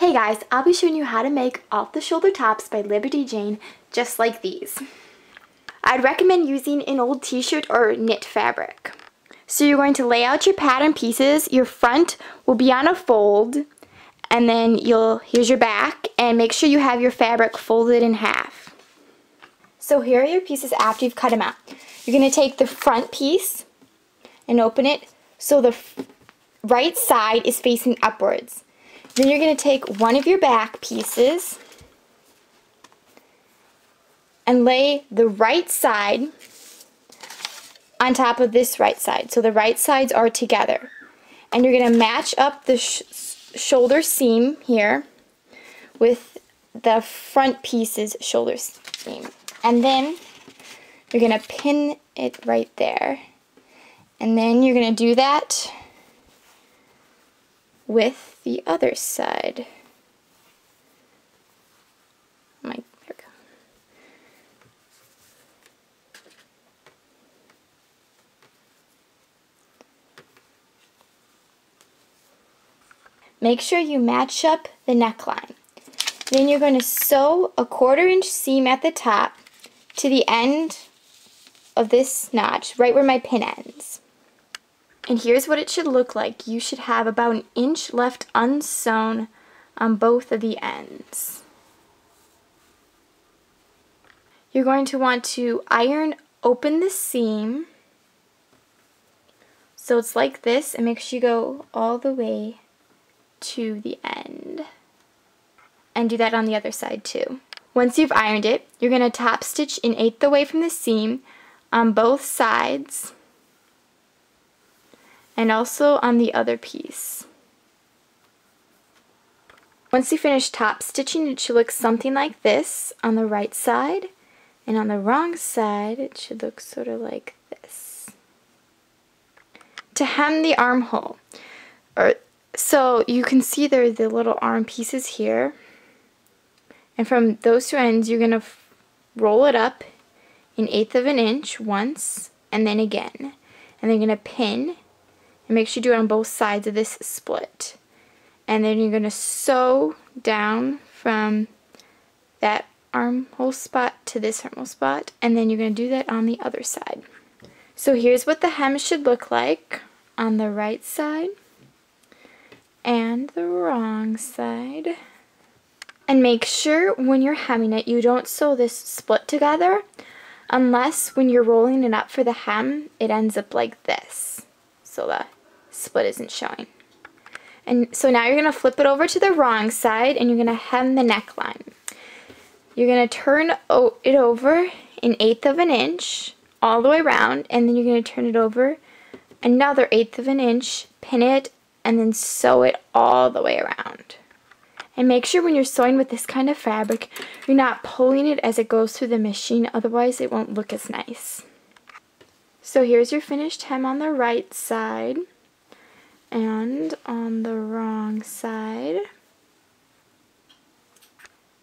Hey guys, I'll be showing you how to make off-the-shoulder tops by Liberty Jane, just like these. I'd recommend using an old t-shirt or knit fabric. So you're going to lay out your pattern pieces. Your front will be on a fold, and then here's your back, and make sure you have your fabric folded in half. So here are your pieces after you've cut them out. You're going to take the front piece and open it so the right side is facing upwards. Then you're going to take one of your back pieces and lay the right side on top of this right side. So the right sides are together. And you're going to match up the shoulder seam here with the front piece's shoulder seam. And then you're going to pin it right there. And then you're going to do that with the other side. There we go. Make sure you match up the neckline. Then you're going to sew a 1/4 inch seam at the top to the end of this notch, right where my pin ends. And here's what it should look like. You should have about 1 inch left unsewn on both of the ends. You're going to want to iron open the seam so it's like this, and make sure you go all the way to the end. And do that on the other side too. Once you've ironed it, you're going to top stitch 1/8 away from the seam on both sides, and also on the other piece. Once you finish top stitching, it should look something like this on the right side, and on the wrong side it should look sort of like this. To hem the armhole, so you can see there are the little arm pieces here, and from those two ends you're going to roll it up 1/8 inch once, and then again, and then you're going to pin. And make sure you do it on both sides of this split. And then you're going to sew down from that armhole spot to this armhole spot. And then you're going to do that on the other side. So here's what the hem should look like on the right side and the wrong side. And make sure when you're hemming it, you don't sew this split together, unless when you're rolling it up for the hem, it ends up like this. So the split isn't showing. And so now you're going to flip it over to the wrong side, and you're going to hem the neckline. You're going to turn it over 1/8 inch all the way around, and then you're going to turn it over another 1/8 inch, pin it, and then sew it all the way around. And make sure when you're sewing with this kind of fabric, you're not pulling it as it goes through the machine, otherwise it won't look as nice. So here's your finished hem on the right side. And on the wrong side,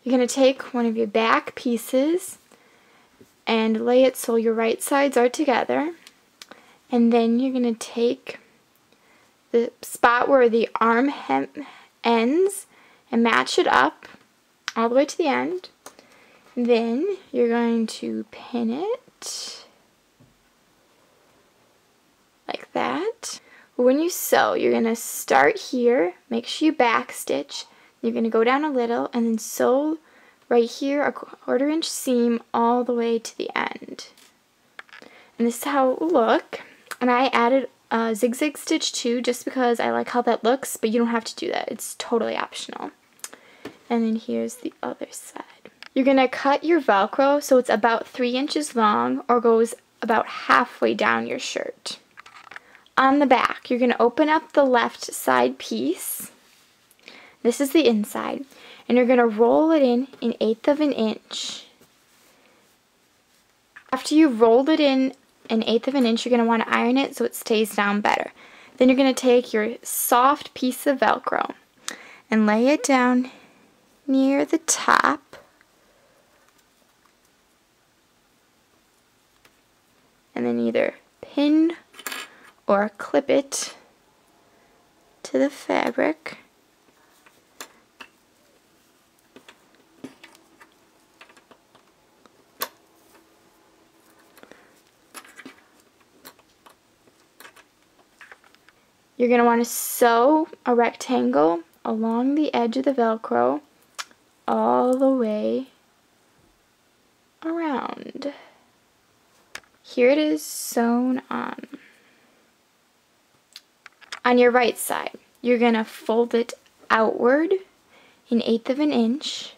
you're going to take one of your back pieces and lay it so your right sides are together. And then you're going to take the spot where the arm hem ends and match it up all the way to the end. Then you're going to pin it like that. When you sew, you're going to start here, make sure you back stitch, you're going to go down a little, and then sew right here a 1/4 inch seam all the way to the end. And this is how it will look. And I added a zigzag stitch too, just because I like how that looks, but you don't have to do that. It's totally optional. And then here's the other side. You're going to cut your Velcro so it's about 3 inches long, or goes about halfway down your shirt. On the back, you're going to open up the left side piece. This is the inside. And you're going to roll it in 1/8 inch. After you've rolled it in 1/8 inch, you're going to want to iron it so it stays down better. Then you're going to take your soft piece of Velcro and lay it down near the top. And then either pin or clip it to the fabric. You're going to want to sew a rectangle along the edge of the Velcro all the way around. Here it is sewn on. On your right side, you're going to fold it outward 1/8 of an inch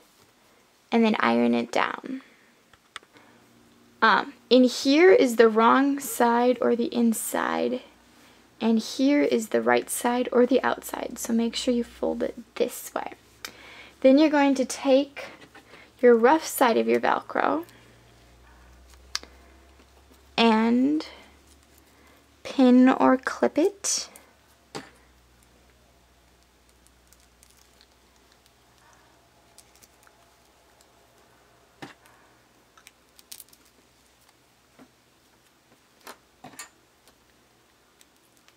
and then iron it down. In here is the wrong side or the inside, and here is the right side or the outside, so make sure you fold it this way. Then you're going to take your rough side of your Velcro and pin or clip it.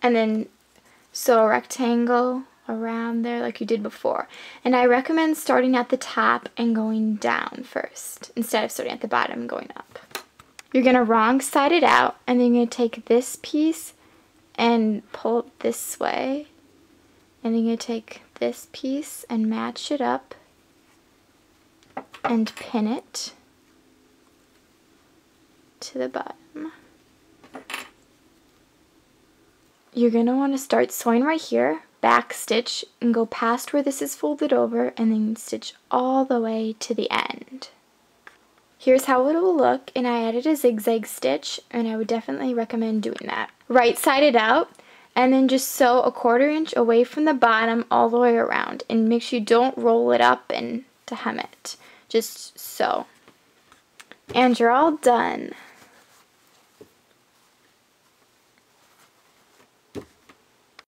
And then sew a rectangle around there like you did before. And I recommend starting at the top and going down first, instead of starting at the bottom and going up. You're going to wrong side it out, and then you're going to take this piece and pull it this way. And then you're going to take this piece and match it up and pin it to the bottom. You're going to want to start sewing right here, back stitch, and go past where this is folded over, and then stitch all the way to the end. Here's how it will look, and I added a zigzag stitch, and I would definitely recommend doing that. Right side it out, and then just sew a 1/4 inch away from the bottom all the way around, and make sure you don't roll it up and to hem it. Just sew. And you're all done.